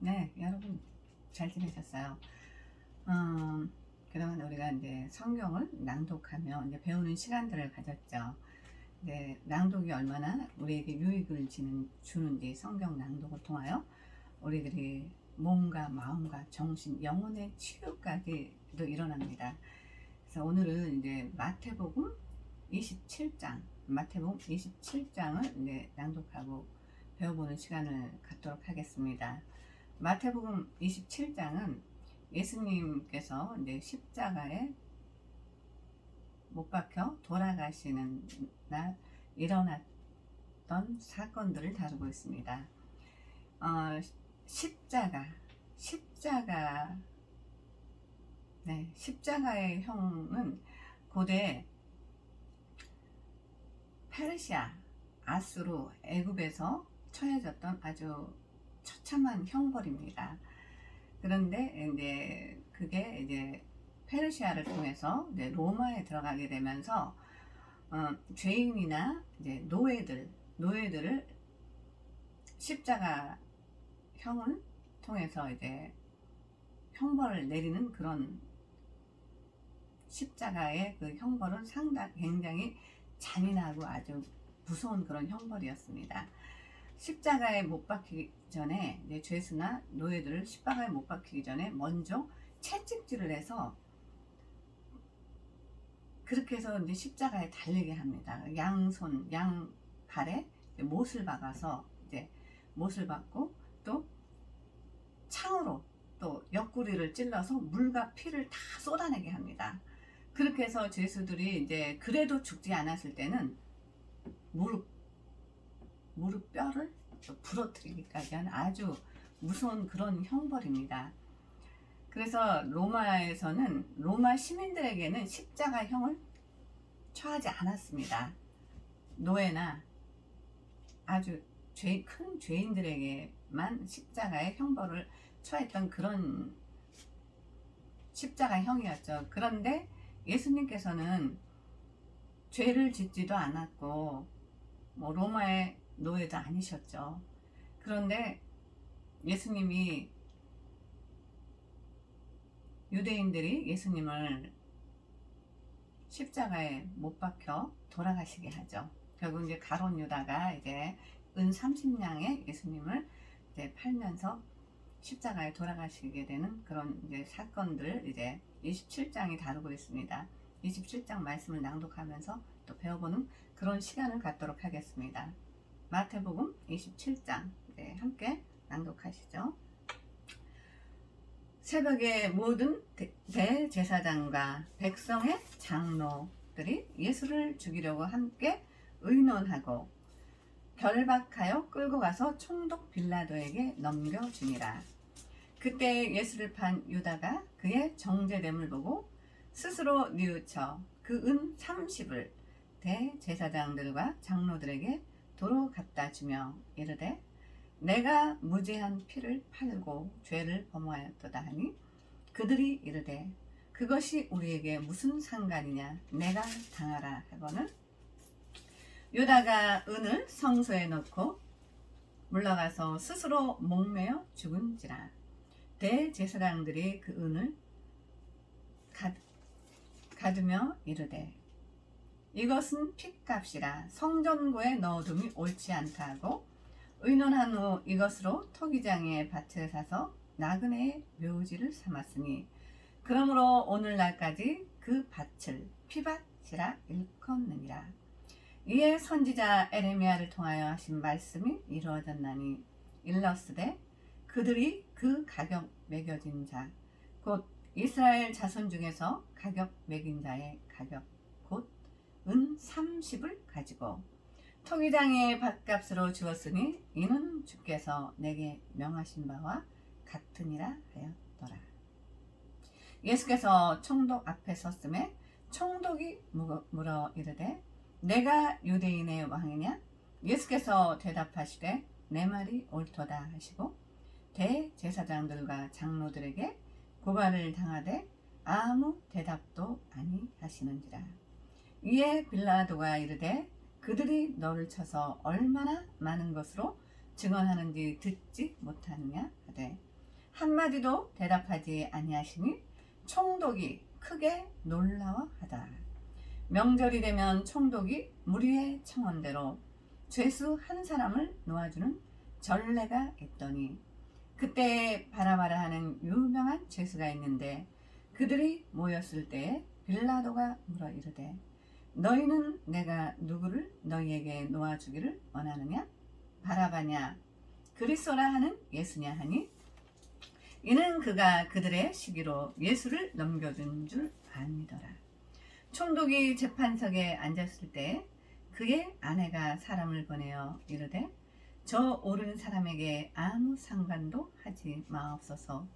네, 여러분 잘 지내셨어요? 그동안 우리가 이제 성경을 낭독하며 이제 배우는 시간들을 가졌죠. 네, 낭독이 얼마나 우리에게 유익을 주는지 성경 낭독을 통하여 우리들이 몸과 마음과 정신, 영혼의 치유까지도 일어납니다. 그래서 오늘은 이제 마태복음 27장을 이제 낭독하고 배워보는 시간을 갖도록 하겠습니다. 마태복음 27장은 예수님께서 이제 십자가에 못 박혀 돌아가시는 날 일어났던 사건들을 다루고 있습니다. 십자가, 십자가의 형은 고대 페르시아, 아수르, 애굽에서 처해졌던 아주 처참한 형벌입니다. 그런데 이제 그게 이제 페르시아를 통해서 이제 로마에 들어가게 되면서 죄인이나 이제 노예들을 십자가 형을 통해서 이제 형벌을 내리는 그런 십자가의 그 형벌은 굉장히 잔인하고 아주 무서운 그런 형벌이었습니다. 십자가에 못 박히기 전에 이제 죄수나 노예들을 십자가에 못 박히기 전에 먼저 채찍질을 해서 그렇게 해서 이제 십자가에 달리게 합니다. 양손, 양발에 못을 박아서 이제 못을 박고 또 창으로 또 옆구리를 찔러서 물과 피를 다 쏟아내게 합니다. 그렇게 해서 죄수들이 이제 그래도 죽지 않았을 때는 무릎 뼈를 부러뜨리기까지 하는 아주 무서운 그런 형벌입니다. 그래서 로마 시민들에게는 십자가형을 처하지 않았습니다. 노예나 아주 큰 죄인들에게만 십자가의 형벌을 처했던 그런 십자가형이었죠. 그런데 예수님께서는 죄를 짓지도 않았고 뭐 로마의 노예도 아니셨죠. 그런데 예수님이 유대인들이 예수님을 십자가에 못 박혀 돌아가시게 하죠. 결국 이제 가룟 유다가 이제 은 30냥에 예수님을 이제 팔면서 십자가에 돌아가시게 되는 그런 이제 사건들을 이제 27장이 다루고 있습니다. 27장 말씀을 낭독하면서 또 배워보는 그런 시간을 갖도록 하겠습니다. 마태복음 27장 함께 낭독하시죠. 새벽에 모든 대제사장과 백성의 장로들이 예수를 죽이려고 함께 의논하고 결박하여 끌고 가서 총독 빌라도에게 넘겨주니라. 그때 예수를 판 유다가 그의 정죄됨을 보고 스스로 뉘우쳐 그 은 30을 대제사장들과 장로들에게 도로 갖다 주며 이르되 내가 무죄한 피를 팔고 죄를 범하였도다 하니 그들이 이르되 그것이 우리에게 무슨 상관이냐 내가 당하라 하거늘 유다가 은을 성소에 넣고 물러가서 스스로 목매어 죽은지라. 대제사장들이 그 은을 가두며 이르되 이것은 핏값이라 성전고에 넣어둠이 옳지 않다 하고 의논한 후 이것으로 토기장의 밭을 사서 나그네의 묘지를 삼았으니 그러므로 오늘날까지 그 밭을 피밭이라 일컫느니라. 이에 선지자 에레미야를 통하여 하신 말씀이 이루어졌나니 일러스되 그들이 그 가격 매겨진 자 곧 이스라엘 자손 중에서 가격 매긴 자의 가격 곧 은 30을 가지고 토기장의 밭값으로 주었으니 이는 주께서 내게 명하신 바와 같으니라 하였더라. 예수께서 총독 앞에 섰음에 총독이 물어 이르되 내가 유대인의 왕이냐? 예수께서 대답하시되 내 말이 옳도다 하시고 대제사장들과 장로들에게 고발을 당하되 아무 대답도 아니하시는지라. 이에 빌라도가 이르되 그들이 너를 쳐서 얼마나 많은 것으로 증언하는지 듣지 못하느냐 하되 한마디도 대답하지 아니하시니 총독이 크게 놀라워하더라. 명절이 되면 총독이 무리의 청원대로 죄수 한 사람을 놓아주는 전례가 있더니 그때 바라바라 하는 유명한 죄수가 있는데 그들이 모였을 때에 빌라도가 물어 이르되 너희는 내가 누구를 너희에게 놓아주기를 원하느냐? 바라바냐? 그리스도라 하는 예수냐 하니 이는 그가 그들의 시기로 예수를 넘겨준 줄 아니더라. 총독이 재판석에 앉았을 때 그의 아내가 사람을 보내어 이르되 저 오른 사람에게 아무 상관도 하지 마옵소서.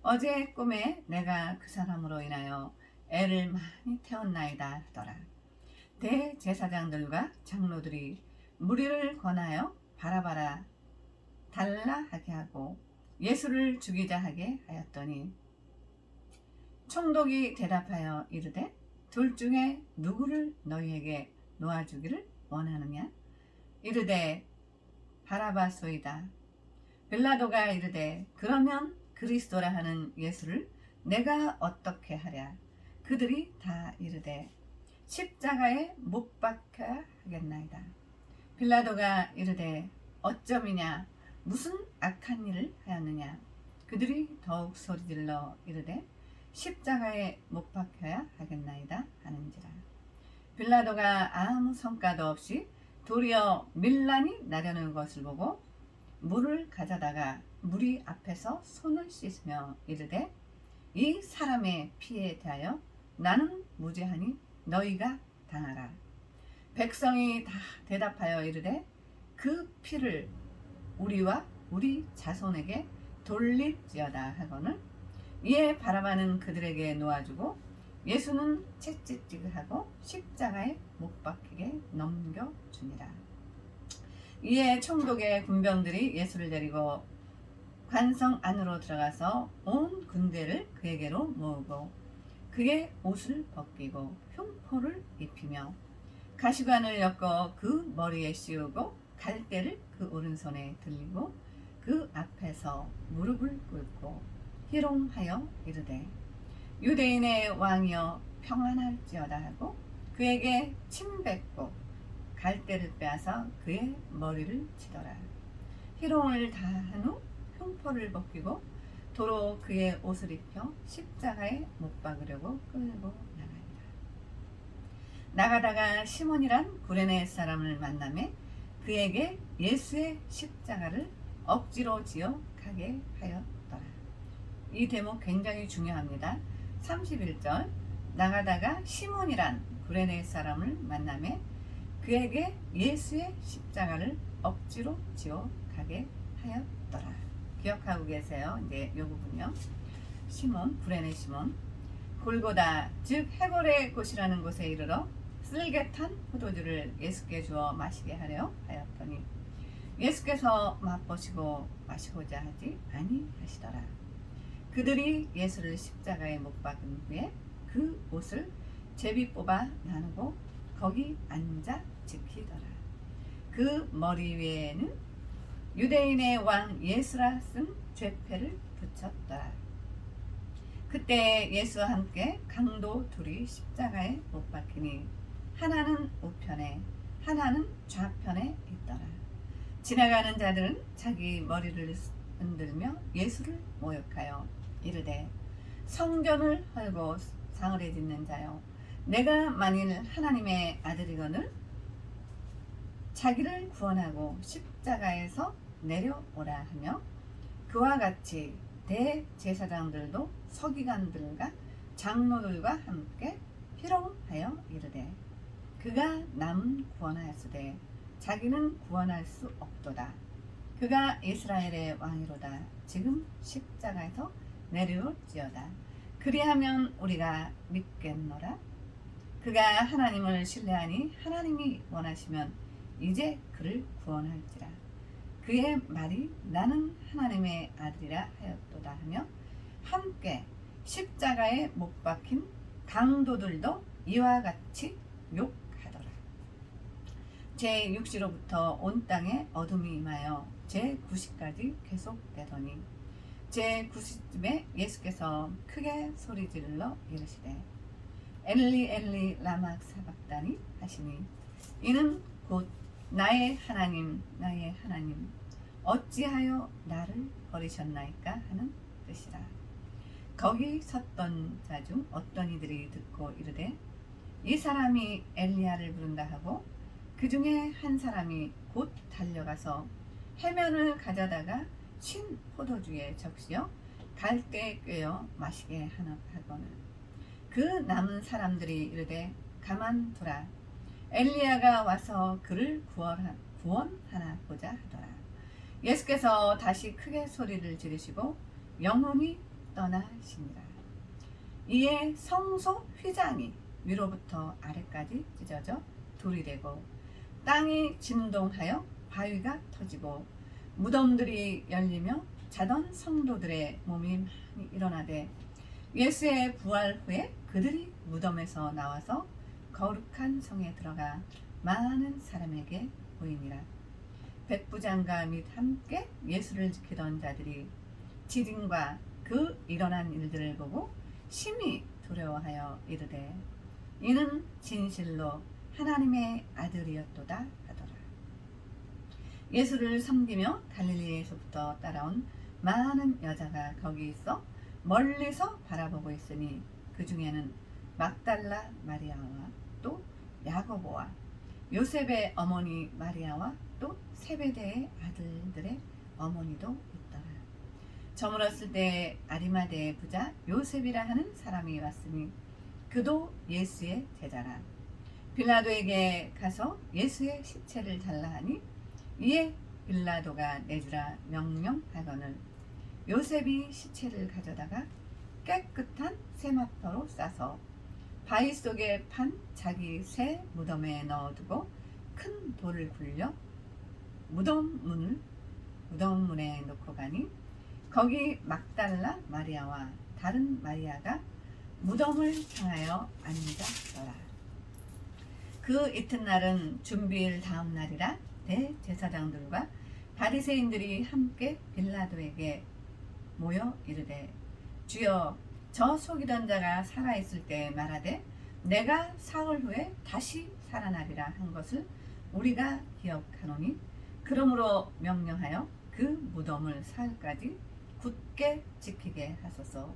어제 꿈에 내가 그 사람으로 인하여 애를 많이 태웠나이다 하더라. 대제사장들과 장로들이 무리를 권하여 바라바라 달라 하게 하고 예수를 죽이자 하게 하였더니 총독이 대답하여 이르되 둘 중에 누구를 너희에게 놓아주기를 원하느냐? 이르되 바라바소이다. 빌라도가 이르되 그러면 그리스도라 하는 예수를 내가 어떻게 하랴? 그들이 다 이르되 십자가에 못 박혀야 하겠나이다. 빌라도가 이르되 어쩜이냐? 무슨 악한 일을 하였느냐? 그들이 더욱 소리질러 이르되 십자가에 못 박혀야 하겠나이다 하는지라. 빌라도가 아무 성과도 없이 도리어 밀란이 나려는 것을 보고 물을 가져다가 무리 앞에서 손을 씻으며 이르되 이 사람의 피에 대하여 나는 무죄하니 너희가 당하라. 백성이 다 대답하여 이르되 그 피를 우리와 우리 자손에게 돌릴지어다 하거늘 이에 바라바는 그들에게 놓아주고 예수는 채찍질하고 십자가에 못 박히게 넘겨주니라. 이에 총독의 군병들이 예수를 데리고 관성 안으로 들어가서 온 군대를 그에게로 모으고 그의 옷을 벗기고 흉포를 입히며 가시관을 엮어 그 머리에 씌우고 갈대를 그 오른손에 들리고 그 앞에서 무릎을 꿇고 희롱하여 이르되 유대인의 왕이여 평안할지어다 하고 그에게 침 뱉고 갈대를 빼앗아 그의 머리를 치더라. 희롱을 다 한 후 흉포를 벗기고 도로 그의 옷을 입혀 십자가에 못 박으려고 끌고 나가니라. 나가다가 시몬이란 구레네 사람을 만나매 그에게 예수의 십자가를 억지로 지어 가게 하였더라. 이 대목 굉장히 중요합니다. 31절 나가다가 시몬이란 구레네 사람을 만나매 그에게 예수의 십자가를 억지로 지어 가게 하였더라. 기억하고 계세요? 이제 이 부분요. 시몬, 구레네 시몬 골고다 즉 해골의 곳이라는 곳에 이르러 쓸개 탄 포도주를 예수께 주어 마시게 하려 하였더니 예수께서 맛보시고 마시고자 하지 아니하시더라. 그들이 예수를 십자가에 못 박은 후에 그 옷을 제비 뽑아 나누고 거기 앉아 지키더라. 그 머리 위에는 유대인의 왕 예수라 쓴 죄패를 붙였더라. 그때 예수와 함께 강도 둘이 십자가에 못 박히니 하나는 우편에 하나는 좌편에 있더라. 지나가는 자들은 자기 머리를 흔들며 예수를 모욕하여 이르되 성전을 헐고 상을 짓는 자여 내가 만일 하나님의 아들이거늘 자기를 구원하고 십자가에서 내려오라 하며 그와 같이 대제사장들도 서기관들과 장로들과 함께 희롱하여 이르되 그가 남은 구원하였으되 자기는 구원할 수 없도다. 그가 이스라엘의 왕이로다. 지금 십자가에서 내려올지어다. 그리하면 우리가 믿겠노라. 그가 하나님을 신뢰하니 하나님이 원하시면 이제 그를 구원할지라. 그의 말이 나는 하나님의 아들이라 하였도다 하며 함께 십자가에 못 박힌 강도들도 이와 같이 욕하더라. 제6시로부터 온 땅에 어둠이 임하여 제9시까지 계속되더니 제9시쯤에 예수께서 크게 소리질러 이르시되 엘리 엘리 라마 사박다니 하시니 이는 곧 나의 하나님 나의 하나님 어찌하여 나를 버리셨나이까 하는 뜻이라. 거기 섰던 자 중 어떤 이들이 듣고 이르되 이 사람이 엘리야를 부른다 하고 그 중에 한 사람이 곧 달려가서 해면을 가져다가 신 포도주에 적시어 갈대에 꿰어 마시게 하거늘 그 남은 사람들이 이르되 가만두라 엘리야가 와서 그를 구원하나 보자 하더라. 예수께서 다시 크게 소리를 지르시고 영혼이 떠나시니라. 이에 성소 휘장이 위로부터 아래까지 찢어져 돌이 되고 땅이 진동하여 바위가 터지고 무덤들이 열리며 자던 성도들의 몸이 많이 일어나되 예수의 부활 후에 그들이 무덤에서 나와서 거룩한 성에 들어가 많은 사람에게 보이니라. 백부장과 및 함께 예수를 지키던 자들이 지진과 그 일어난 일들을 보고 심히 두려워하여 이르되 이는 진실로 하나님의 아들이었도다 하더라. 예수를 섬기며 갈릴리에서부터 따라온 많은 여자가 거기 있어 멀리서 바라보고 있으니 그 중에는 막달라 마리아와 또 야고보와 요셉의 어머니 마리아와 또 세베대의 아들들의 어머니도 있더라. 저물었을 때 아리마대의 부자 요셉이라 하는 사람이 왔으니 그도 예수의 제자라. 빌라도에게 가서 예수의 시체를 달라 하니 이에 빌라도가 내주라 명령하거늘 요셉이 시체를 가져다가 깨끗한 세마포로 싸서 바위 속에 판 자기 새 무덤에 넣어두고 큰 돌을 굴려 무덤문에 놓고 가니 거기 막달라 마리아와 다른 마리아가 무덤을 향하여 앉았더라. 그 이튿날은 준비일 다음 날이라 대제사장들과 바리새인들이 함께 빌라도에게 모여 이르되 주여 저 속이던 자가 살아있을 때 말하되 내가 사흘 후에 다시 살아나리라 한 것을 우리가 기억하노니 그러므로 명령하여 그 무덤을 사흘까지 굳게 지키게 하소서.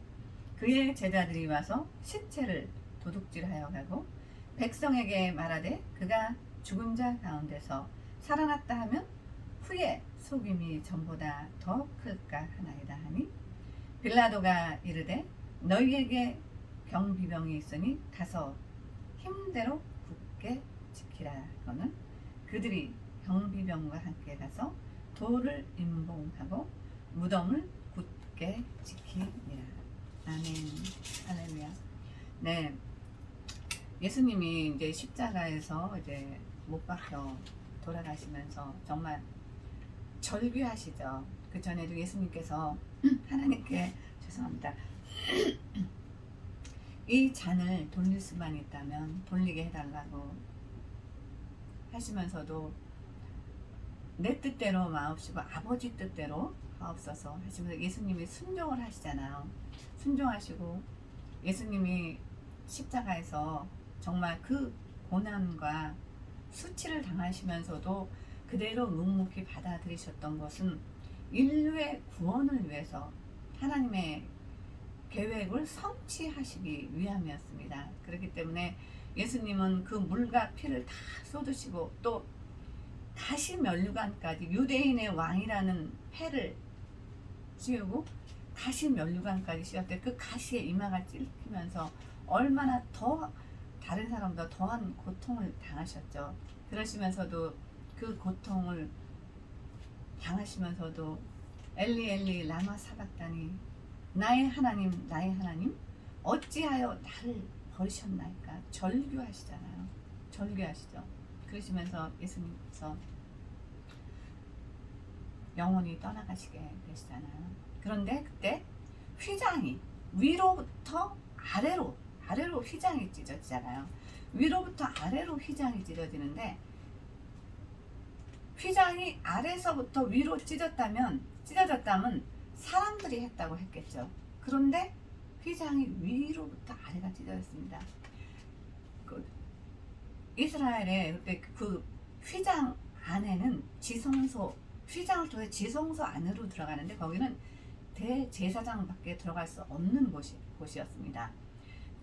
그의 제자들이 와서 시체를 도둑질하여 가고 백성에게 말하되 그가 죽은 자 가운데서 살아났다 하면 후에 속임이 전보다 더 클까 하나이다 하니 빌라도가 이르되 너희에게 경비병이 있으니 가서 힘대로 굳게 지키라 하거늘 그들이 경비병과 함께 가서 돌을 임봉하고 무덤을 굳게 지키니라. 아멘. 할렐루야. 네, 예수님이 이제 십자가에서 이제 못 박혀 돌아가시면서 정말 절규하시죠. 그 전에도 예수님께서 하나님께 죄송합니다. 이 잔을 돌릴 수만 있다면 돌리게 해달라고 하시면서도 내 뜻대로 마옵시고 아버지 뜻대로 하옵소서 하시면서 예수님이 순종을 하시잖아요. 순종하시고 예수님이 십자가에서 정말 그 고난과 수치를 당하시면서도 그대로 묵묵히 받아들이셨던 것은 인류의 구원을 위해서 하나님의 계획을 성취하시기 위함이었습니다. 그렇기 때문에 예수님은 그 물과 피를 다 쏟으시고 또 가시 면류관까지 유대인의 왕이라는 패를 씌우고 가시 면류관까지 씌웠대. 그 가시에 이마가 찔리면서 얼마나 더 다른 사람보다 더한 고통을 당하셨죠. 그러시면서도 그 고통을 당하시면서도 엘리 엘리 라마 사박다니 나의 하나님 나의 하나님 어찌하여 나를 버리셨나이까 절규하시잖아요. 절규하시죠. 그러시면서 예수님께서 영원히 떠나가시게 되시잖아요. 그런데 그때 휘장이 위로부터 아래로 휘장이 찢어지잖아요. 위로부터 아래로 휘장이 찢어지는데 휘장이 아래서부터 위로 찢어졌다면 사람들이 했다고 했겠죠. 그런데 휘장이 위로부터 아래가 찢어졌습니다. 그 이스라엘의 그때 그 휘장 안에는 지성소, 휘장을 통해 지성소 안으로 들어가는데 거기는 대제사장밖에 들어갈 수 없는 곳이었습니다.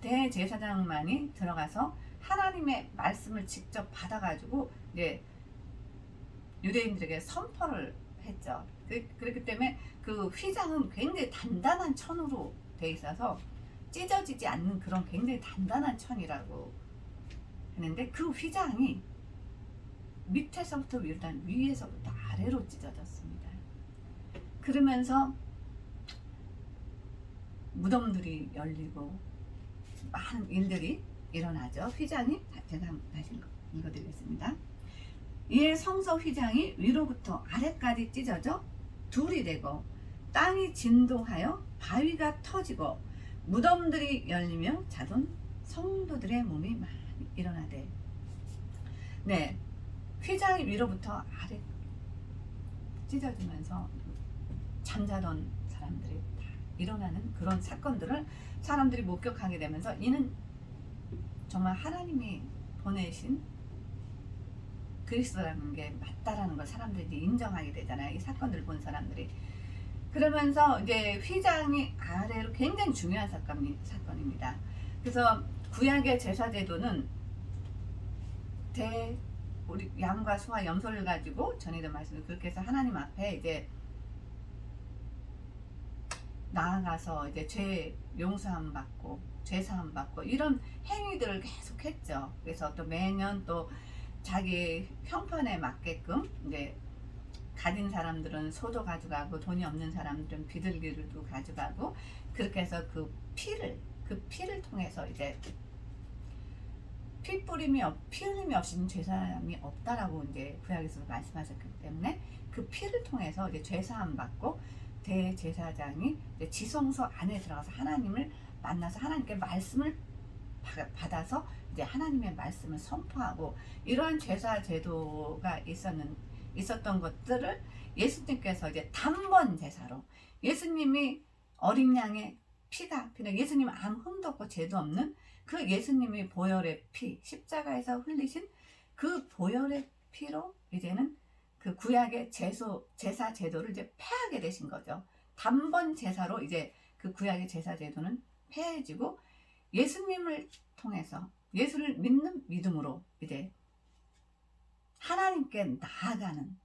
대제사장만이 들어가서 하나님의 말씀을 직접 받아가지고 이제 유대인들에게 선포를 했죠. 그렇기 때문에 그 휘장은 굉장히 단단한 천으로 돼 있어서 찢어지지 않는 그런 굉장히 단단한 천이라고 했는데 그 휘장이 밑에서부터 위로, 위에서부터 아래로 찢어졌습니다. 그러면서 무덤들이 열리고 많은 일들이 일어나죠. 휘장이, 제가 다시 읽어드리겠습니다. 이에 성소 휘장이 위로부터 아래까지 찢어져 둘이 되고 땅이 진동하여 바위가 터지고 무덤들이 열리며 자돈 성도들의 몸이 많이 일어나되. 네, 휘장이 위로부터 아래 찢어지면서 잠자던 사람들이 다 일어나는 그런 사건들을 사람들이 목격하게 되면서 이는 정말 하나님이 보내신 그리스도라는 게 맞다라는 걸 사람들이 인정하게 되잖아요. 이 사건들을 본 사람들이. 그러면서 이제 휘장이 아래로 굉장히 중요한 사건입니다. 그래서 구약의 제사제도는 우리 양과 소와 염소를 가지고 전에도 말씀을 그렇게 해서 하나님 앞에 이제 나아가서 이제 죄 용서함 받고 죄 사함 받고 이런 행위들을 계속 했죠. 그래서 또 매년 또 자기 형편에 맞게끔 이제 가진 사람들은 소도 가져가고 돈이 없는 사람들은 비둘기를 가져가고 그렇게 해서 그 피를 통해서 이제 피 흘림이 없이는 죄사함이 없다라고 이제 구약에서 말씀하셨기 때문에 그 피를 통해서 이제 죄사함 받고 대제사장이 이제 지성소 안에 들어가서 하나님을 만나서 하나님께 말씀을 받아서 이제 하나님의 말씀을 선포하고 이러한 제사 제도가 있었던 것들을 예수님께서 이제 단번 제사로 예수님이 어린 양의 피가 예수님 아무 흠도 없고 죄도 없는 그 예수님이 보혈의 피 십자가에서 흘리신 그 보혈의 피로 이제는 그 구약의 제사 제도를 이제 폐하게 되신 거죠. 단번 제사로 이제 그 구약의 제사 제도는 폐해지고 예수님을 통해서 예수를 믿는 믿음으로 이제 하나님께 나아가는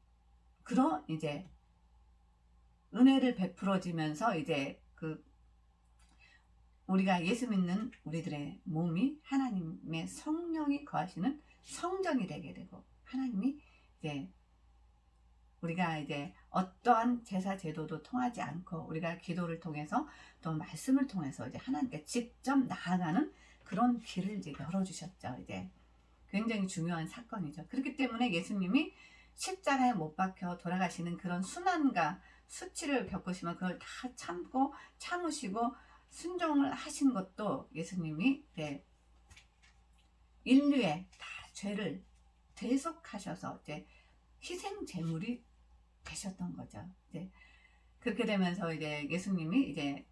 그런 이제 은혜를 베풀어지면서 이제 그 우리가 예수 믿는 우리들의 몸이 하나님의 성령이 거하시는 성전이 되게 되고 하나님이 이제 우리가 이제 어떠한 제사 제도도 통하지 않고 우리가 기도를 통해서 또 말씀을 통해서 이제 하나님께 직접 나아가는 그런 길을 이제 열어주셨죠. 이제 굉장히 중요한 사건이죠. 그렇기 때문에 예수님이 십자가에 못 박혀 돌아가시는 그런 순환과 수치를 겪으시면 그걸 다 참고 참으시고 순종을 하신 것도 예수님이 인류의 다 죄를 대속하셔서 이제 희생 제물이 되셨던 거죠. 이제 그렇게 되면서 이제 예수님이 이제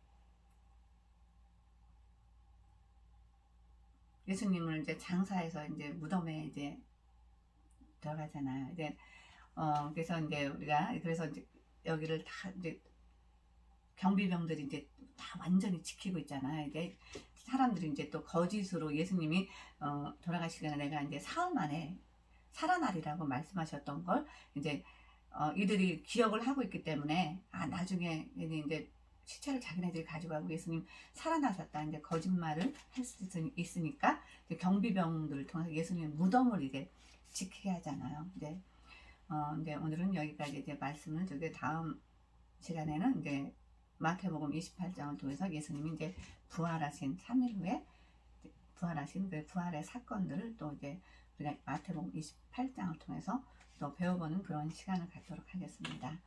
예수님을 이제 장사해서 이제 무덤에 이제 들어가잖아요. 이제 그래서 이제 우리가 그래서 이제 여기를 다 이제 경비병들이 이제 다 완전히 지키고 있잖아요. 이제 사람들이 이제 또 거짓으로 예수님이 돌아가시거나 내가 이제 사흘 만에 살아나리라고 말씀하셨던 걸 이제 이들이 기억을 하고 있기 때문에 나중에 이제 시체를 자기네들이 가져가고 예수님 살아나셨다 이제 거짓말을 할 수 있으니까 이제 경비병들을 통해서 예수님의 무덤을 이제 지키게 하잖아요. 이제 오늘은 여기까지 이제 말씀을 저기 다음 시간에는 이제 마태복음 28장을 통해서 예수님이 이제 부활하신 3일 후에 부활하신 그 부활의 사건들을 또 이제 우리가 마태복음 28장을 통해서 또 배워보는 그런 시간을 갖도록 하겠습니다.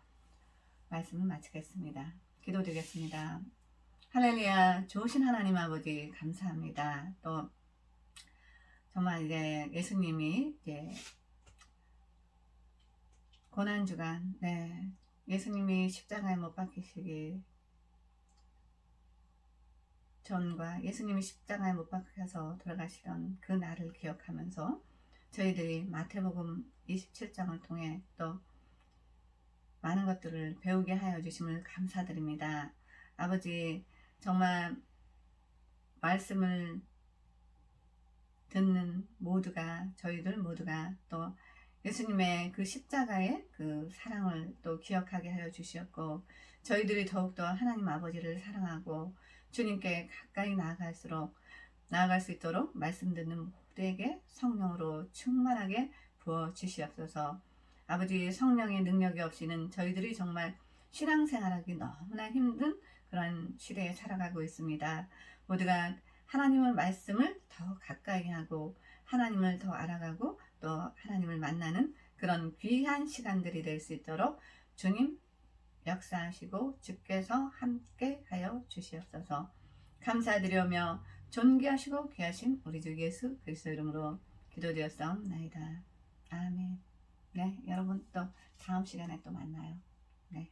말씀을 마치겠습니다. 기도드리겠습니다. 할렐루야, 좋으신 하나님 아버지 감사합니다. 또 정말 이제 예수님이 이제 고난주간 예수님이 십자가에 못 박히시기 전과 예수님이 십자가에 못 박혀서 돌아가시던 그 날을 기억하면서 저희들이 마태복음 27장을 통해 또 많은 것들을 배우게 하여 주심을 감사드립니다. 아버지, 정말 말씀을 듣는 모두가, 저희들 모두가 또 예수님의 그 십자가의 그 사랑을 또 기억하게 하여 주시었고, 저희들이 더욱더 하나님 아버지를 사랑하고 주님께 가까이 나아갈 수 있도록 말씀 듣는 모두에게 성령으로 충만하게 부어 주시옵소서. 아버지, 성령의 능력이 없이는 저희들이 정말 신앙생활하기 너무나 힘든 그런 시대에 살아가고 있습니다. 모두가 하나님의 말씀을 더 가까이 하고 하나님을 더 알아가고 또 하나님을 만나는 그런 귀한 시간들이 될 수 있도록 주님 역사하시고 주께서 함께 하여 주시옵소서. 감사드리며 존귀하시고 귀하신 우리 주 예수 그리스도 이름으로 기도드렸사옵나이다. 아멘. 네, 여러분 또 다음 시간에 또 만나요. 네.